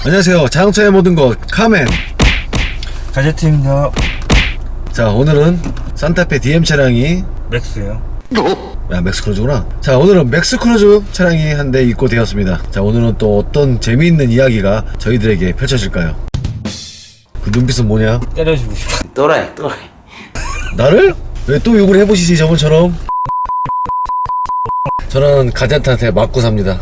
안녕하세요. 자동차의 모든 것 카멘 가제트입니다. 자, 오늘은 산타페 DM 차량이 맥스예요. 야, 맥스크루즈구나. 자, 오늘은 맥스크루즈 차량이 한 대 입고되었습니다. 자, 오늘은 또 어떤 재미있는 이야기가 저희들에게 펼쳐질까요? 그 눈빛은 뭐냐? 때려주고 싶어. 또라이. 나를? 왜 또 욕을 해보시지 저번처럼? 저는 가젠트한테 맞고 삽니다.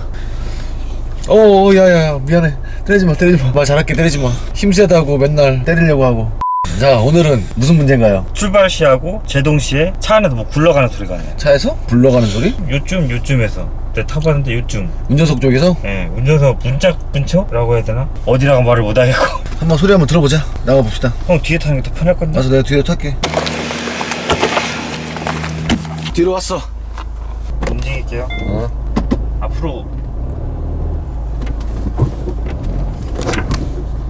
야야야, 미안해. 때리지마. 말 잘할게. 때리지마. 힘세다고 맨날 때리려고 하고. 자, 오늘은 무슨 문제인가요? 출발 시하고 제동 시에 차 안에서 뭐 굴러가는 소리가 나요. 차에서? 굴러가는 소리? 요쯤에서 내가 타봤는데 요쯤. 운전석 쪽에서? 예, 운전석 문짝 근처라고 해야 되나? 어디라고 말을 못 하겠고. 한번 소리 한번 들어보자. 나가봅시다. 형 뒤에 타는 게 더 편할 건데. 맞아, 내가 뒤에 탈게. 뒤로 왔어. 움직일게요. 앞으로.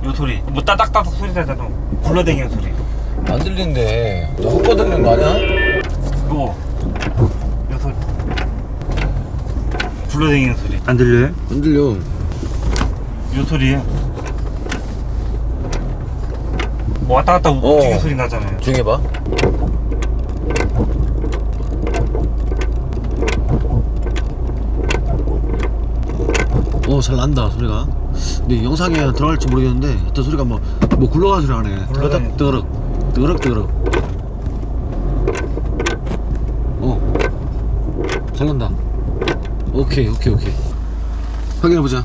요 소리. 뭐 따닥따닥 소리 나잖아. 굴러다니는 소리. 안 들리는데. 너 헛거 들리는 거 아니야? 요 소리. 굴러다니는 소리. 안 들려요? 안 들려. 요 소리에 뭐 왔다 갔다 움직이는 소리 나잖아요. 조용히 해봐. 잘 난다 소리가. 근데 영상에 들어갈지 모르겠는데 어떤 소리가 뭐 굴러가는 소리 하네. 굴러다니. 뜨거럭. 잘 난다. 오케이. 확인해보자.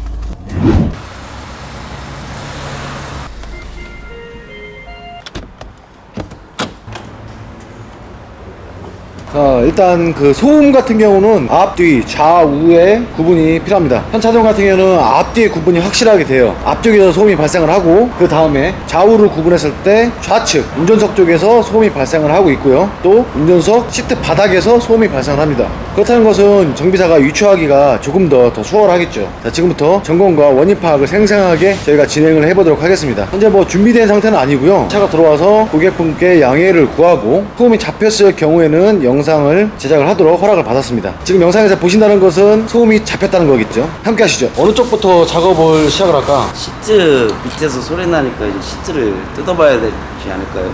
자, 일단 그 소음 같은 경우는 앞뒤 좌우의 구분이 필요합니다. 현 차종 같은 경우는 앞뒤의 구분이 확실하게 돼요. 앞쪽에서 소음이 발생을 하고 그 다음에 좌우를 구분했을 때 좌측 운전석 쪽에서 소음이 발생을 하고 있고요. 또 운전석 시트 바닥에서 소음이 발생을 합니다. 그렇다는 것은 정비사가 유추하기가 조금 더 수월하겠죠. 자, 지금부터 점검과 원인 파악을 생생하게 저희가 진행을 해보도록 하겠습니다. 현재 뭐 준비된 상태는 아니고요. 차가 들어와서 고객분께 양해를 구하고 소음이 잡혔을 경우에는 영상을 제작을 하도록 허락을 받았습니다. 지금 영상에서 보신다는 것은 소음이 잡혔다는 거겠죠. 함께 하시죠. 어느 쪽부터 작업을 시작을 할까? 시트 밑에서 소리 나니까 이제 시트를 뜯어봐야 되지 않을까요?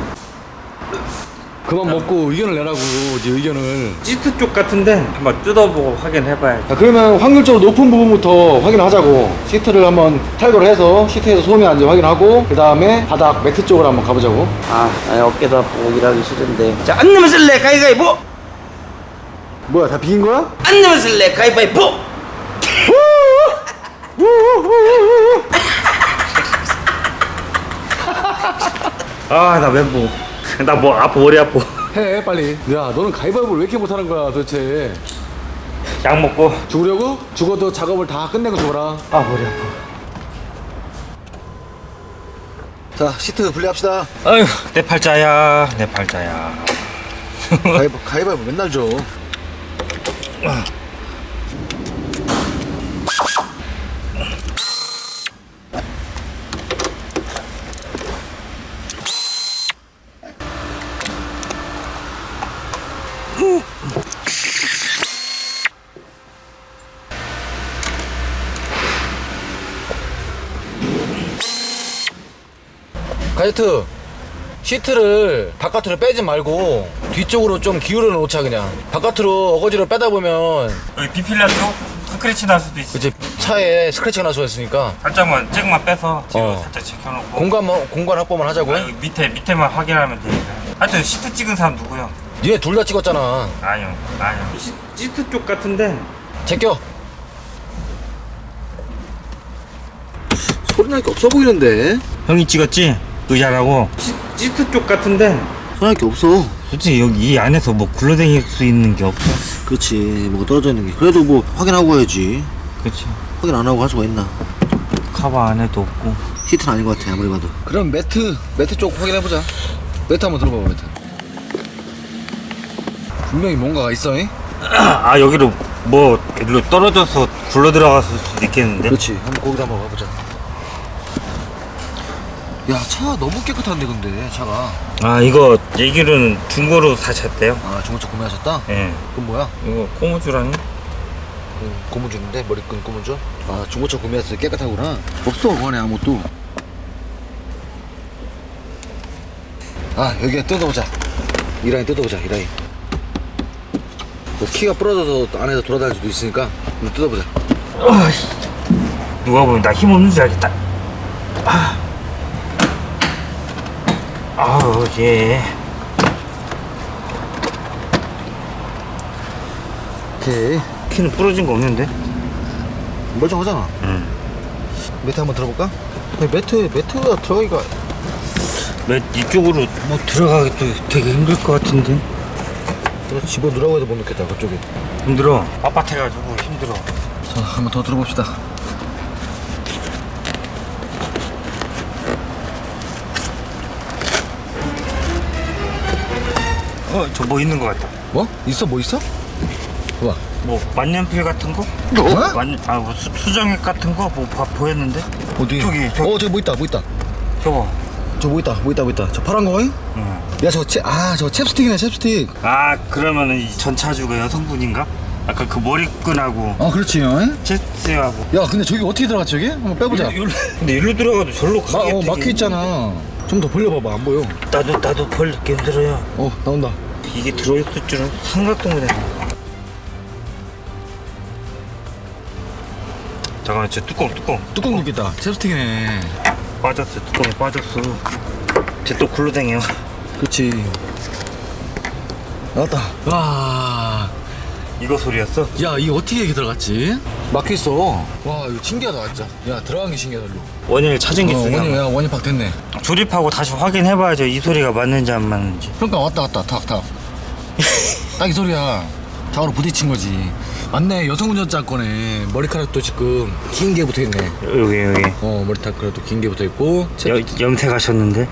그만 먹고 의견을 내라고. 이제 의견을. 시트 쪽 같은데 한번 뜯어보고 확인해봐야지. 자, 그러면 확률적으로 높은 부분부터 확인하자고. 시트를 한번 탈거를 해서 시트에서 소음이 안지 확인하고 그 다음에 바닥 매트 쪽으로 한번 가보자고. 아니 어깨도 아프고 일하기 싫은데. 자, 안 내면 쓸래 가위바위보. 뭐야, 다 비긴 거야? 안 내면 쓸래 가위바위보. 나 멘붕. 나 뭐 아파, 머리 아파. 해 빨리. 야, 너는 가위바위보를 왜 이렇게 못하는 거야 도대체? 약 먹고. 죽으려고? 죽어도 작업을 다 끝내고 죽어라. 머리 아파. 자, 시트 분리합시다. 아유, 내 팔자야. 가위바위보 맨날 줘. 가이트, 시트를 바깥으로 빼지 말고 뒤쪽으로 좀 기울여 놓자. 그냥 바깥으로 어거지로 빼다 보면 여기 비필라 쪽 스크래치 날 수도 있어. 이제 차에 스크래치가 날 수가 있으니까 살짝만 잭만 빼서 지금 살짝 제껴놓고. 공간 확보만 하자고. 여기 밑에만 확인하면 돼. 하여튼 시트 찍은 사람 누구야? 니네 둘 다 찍었잖아. 아니요. 시트 쪽 같은데. 제껴. 소리 날 게 없어 보이는데. 형이 찍었지? 의자라고. 시트 쪽 같은데. 소리 날 게 없어. 솔직히 여기 이 안에서 뭐 굴러다닐 수 있는 게 없어. 그렇지, 뭐가 떨어져 있는 게. 그래도 뭐 확인하고 해야지. 그치. 확인 안 하고 할 수가 있나? 카바 안에도 없고. 시트는 아닌 것 같아, 아무리 봐도. 그럼 매트 쪽 확인해보자. 매트 한번 들어봐봐. 매트 분명히 뭔가가 있어. 잉? 여기로 뭐 일로 떨어져서 굴러 들어갔을 수도 있겠는데. 그렇지, 한번 거기다 한번 가보자. 야, 차 너무 깨끗한데 근데 차가. 이거 얘기로는 중고로 사셨대요. 중고차 구매하셨다? 예. 그건 뭐야? 이거 코모주라니? 고무줄인데 머리끈 고무줄. 아 중고차 구매했을 때 깨끗하구나. 없어 그 안에 아무것도. 아 여기에 뜯어보자. 이 라인 뜯어보자. 이 라인. 뭐 키가 부러져서 안에서 돌아다닐 수도 있으니까 한번 뜯어보자. 누가 보면 나 힘없는 줄 알겠다. 아우 예. 오케이. 키는 부러진 거 없는데? 멀쩡하잖아. 응. 매트 한번 들어볼까? 매트가 들어가기가. 이쪽으로 뭐 들어가기도 되게 힘들 것 같은데. 그래서 집어 넣으라고 해도 못 넣겠다 그쪽에. 힘들어. 빳빳해가지고 힘들어. 자 한번 더 들어봅시다. 저 뭐 있는 것 같다. 뭐? 있어? 뭐 있어? 봐봐. 뭐 만년필 같은 거? 어? 뭐 수정액 같은 거? 뭐 보였는데? 어디? 저기. 저기 뭐 있다. 저거. 저 뭐 있다. 저 파란 거잉? 응. 야 저 챕스틱이네 챕스틱. 아 그러면은 이 전차주가 여성분인가? 아까 그 머리끈하고 아 그렇지. 어잉? 체스하고. 야 근데 저기 어떻게 들어갔지 저기? 한번 빼보자. 근데 일로 들어가도 절로 가게. 막혀있잖아. 좀 더 벌려봐봐. 안 보여. 나도 벌리기 힘들어요. 나온다. 이게 들어있을 줄은 생각도 못했네. 잠깐만 저 뚜껑 느끼다. 챕스틱이네. 빠졌어. 뚜껑이 빠졌어. 쟤 또 굴러댕겨. 그렇지. 나왔다. 와. 이거 소리였어? 야 이게 어떻게 이렇게 들어갔지? 막혀있어. 와 이거 신기하다 진짜. 야 들어간 게 신기하다. 일로. 원인을 찾은 게 중요한 거야. 원이 팍 됐네. 조립하고 다시 확인해봐야죠. 이 소리가 맞는지 안 맞는지. 그러니까 왔다 탁. 딱 이 소리야. 탁으로 부딪힌 거지. 맞네. 여성 운전자 거네. 머리카락도 지금 긴 게 붙어있네. 여기 머리카락도 긴 게 붙어있고 염색하셨는데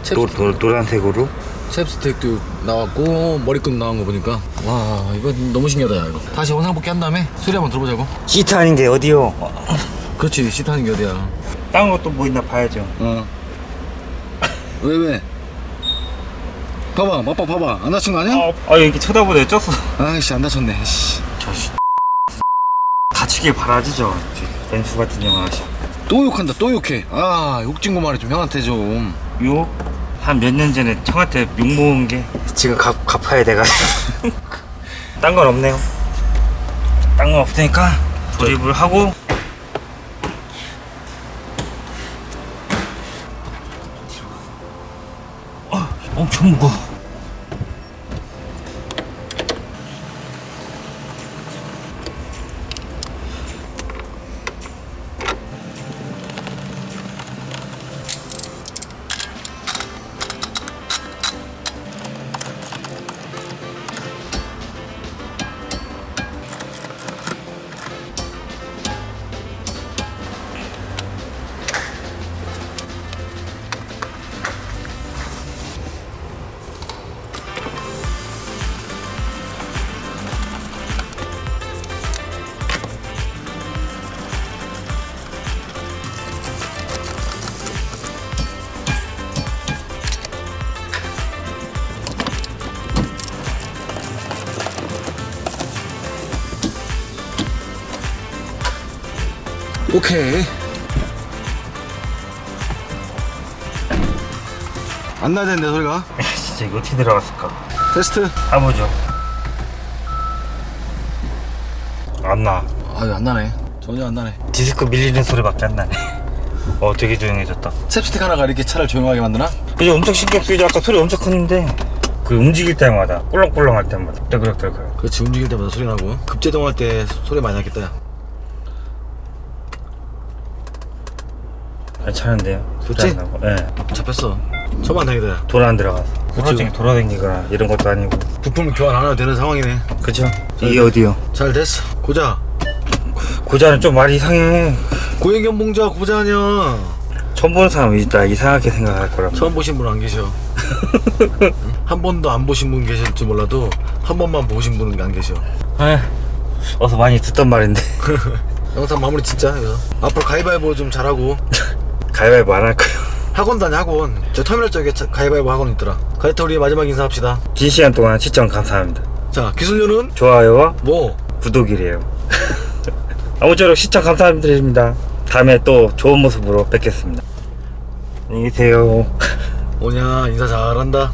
노란색으로. 챕스틱도 나왔고 머리끈 나온 거 보니까 와 이거 너무 신기하다. 야, 이거 다시 영상 복귀 한 다음에 소리 한번 들어보자고. 시트 아닌 게 어디요? 그렇지. 시트하는 게 어디야. 다른 것도 뭐 있나 봐야죠. 왜 봐봐. 봐봐. 안 다친 거 아니야? 여기 쳐다보다 쪘어. 아이씨 안 다쳤네. 씨. 다치길 바라지 저 벤수 같은 영화. 또 욕한다. 또 욕해. 욕진고 말해 좀 형한테 좀. 한 몇 년 전에 형한테 욕 먹은 게 지금 갚아야 돼가지고. 딴 건 없네요. 딴 건 없으니까 조립을 하고. 엄청 무거워. 오케이. 안 나야 되는데 소리가. 진짜 이거 어떻게 들어갔을까? 테스트. 해보죠. 안 나. 안 나네. 전혀 안 나네. 디스크 밀리는 소리밖에 안 나네. 되게 조용해졌다. 챕스틱 하나가 이렇게 차를 조용하게 만드나? 그죠? 엄청 신경 쓰이죠. 아까 소리 엄청 컸는데 그 움직일 때마다 꿀렁꿀렁 할 때마다 떼그럭떼그럭. 그렇지. 움직일 때마다 소리 나고. 급제동할 때 소리 많이 났겠다. 야. 괜찮은데요? 좋지? 네. 잡혔어. 처음 안 다행이다. 돌아 안 들어가서 호러증이 돌아다니거나 이런 것도 아니고. 부품을 교환 안 해도 되는 상황이네. 그쵸? 이게 어디요? 잘 됐어. 고자. 고자는 좀 말이 이상해. 고행견봉자 고자 아니야. 처음 보는 사람이 있다 이상하게 생각할 거라고. 처음 보신 분 안 계셔. 한 번도 안 보신 분 계실지 몰라도 한 번만 보신 분은 안 계셔. 어서 많이 듣던 말인데. 영상 마무리 진짜. 이거. 앞으로 가위바위보 좀 잘하고. 가위바위보 안 할 거예요. 학원 다녀 학원. 저 터미널 쪽에 가위바위보 학원 있더라. 가이터 우리 마지막 인사합시다. 긴 시간 동안 시청 감사합니다. 자 기술료는 좋아요와 뭐 구독이래요. 아무쪼록 시청 감사드립니다. 다음에 또 좋은 모습으로 뵙겠습니다. 안녕히 계세요. 오냐 인사 잘한다.